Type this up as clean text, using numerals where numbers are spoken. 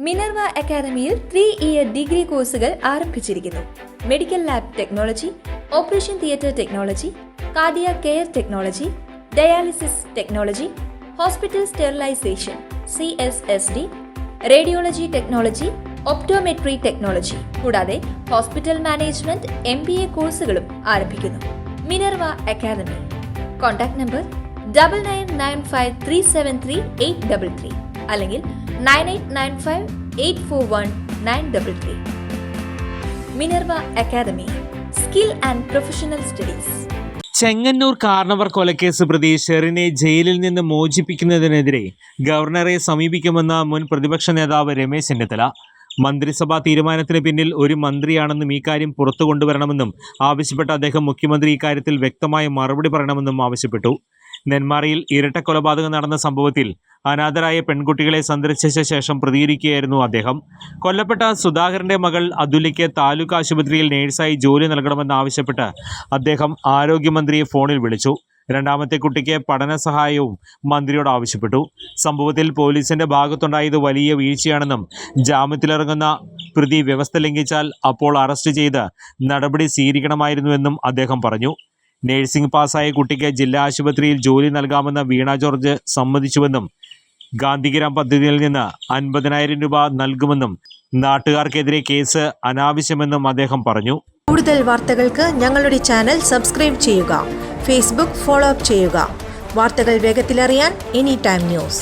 Minerva അക്കാദമിയിൽ 3-ഇയർ degree കോഴ്സുകൾ ആരംഭിച്ചിരിക്കുന്നു. Medical lab technology, operation theatre technology, cardiac care technology, dialysis technology, hospital sterilisation (CSSD), radiology technology, optometry technology കൂടാതെ hospital management MBA കോഴ്സുകളും ആരംഭിക്കുന്നു. Minerva academy. Contact number 9995373833 അല്ലെങ്കിൽ 9895841933. Minerva academy, skill and professional studies. Chengannur കാർണവർ കൊലക്കേസ് പ്രതി ഷെറിനെ ജയിലിൽ നിന്ന് മോചിപ്പിക്കുന്നതിനെതിരെ ഗവർണറെ സമീപിക്കുമെന്ന മുൻ പ്രതിപക്ഷ നേതാവ് രമേശ് ചെന്നിത്തല. മന്ത്രിസഭാ തീരുമാനത്തിന് പിന്നിൽ ഒരു മന്ത്രിയാണെന്നും ഇക്കാര്യം പുറത്തു കൊണ്ടുവരണമെന്നും ആവശ്യപ്പെട്ട അദ്ദേഹം മുഖ്യമന്ത്രി ഇക്കാര്യത്തിൽ വ്യക്തമായ മറുപടി പറയണമെന്നും ആവശ്യപ്പെട്ടു. നെന്മാറയിൽ ഇരട്ട കൊലപാതകം നടന്ന സംഭവത്തിൽ അനാഥരായ പെൺകുട്ടികളെ സന്ദർശിച്ച ശേഷം പ്രതികരിക്കുകയായിരുന്നു അദ്ദേഹം. കൊല്ലപ്പെട്ട സുധാകരന്റെ മകൾ അതുല്യയ്ക്ക് താലൂക്ക് ആശുപത്രിയിൽ നേഴ്സായി ജോലി നൽകണമെന്നാവശ്യപ്പെട്ട് അദ്ദേഹം ആരോഗ്യമന്ത്രിയെ ഫോണിൽ വിളിച്ചു. രണ്ടാമത്തെ കുട്ടിക്ക് പഠന സഹായവും മന്ത്രിയോട് ആവശ്യപ്പെട്ടു. സംഭവത്തിൽ പോലീസിന്റെ ഭാഗത്തുണ്ടായത് വലിയ വീഴ്ചയാണെന്നും ജാമ്യത്തിലിറങ്ങുന്ന പ്രതി വ്യവസ്ഥ ലംഘിച്ചാൽ അപ്പോൾ അറസ്റ്റ് ചെയ്ത് നടപടി സ്വീകരിക്കണമായിരുന്നുവെന്നും അദ്ദേഹം പറഞ്ഞു. നഴ്സിംഗ് പാസ്സായ കുട്ടിക്ക് ജില്ലാ ആശുപത്രിയിൽ ജോലി നൽകാമെന്ന് വീണ ജോർജ് സമ്മതിച്ചുവെന്നും ഗാന്ധിഗ്രാം പദ്ധതിയിൽ നിന്ന് 50,000 രൂപ നൽകുമെന്നും നാട്ടുകാർക്കെതിരെ കേസ് അനാവശ്യമെന്നും അദ്ദേഹം പറഞ്ഞു. കൂടുതൽ വാർത്തകൾക്ക് ഞങ്ങളുടെ ചാനൽ സബ്സ്ക്രൈബ് ചെയ്യുക. ഫേസ്ബുക്ക് ഫോളോ അപ്പ് ചെയ്യുക. വാർത്തകൾ വേഗത്തിലറിയാൻ Anytime News.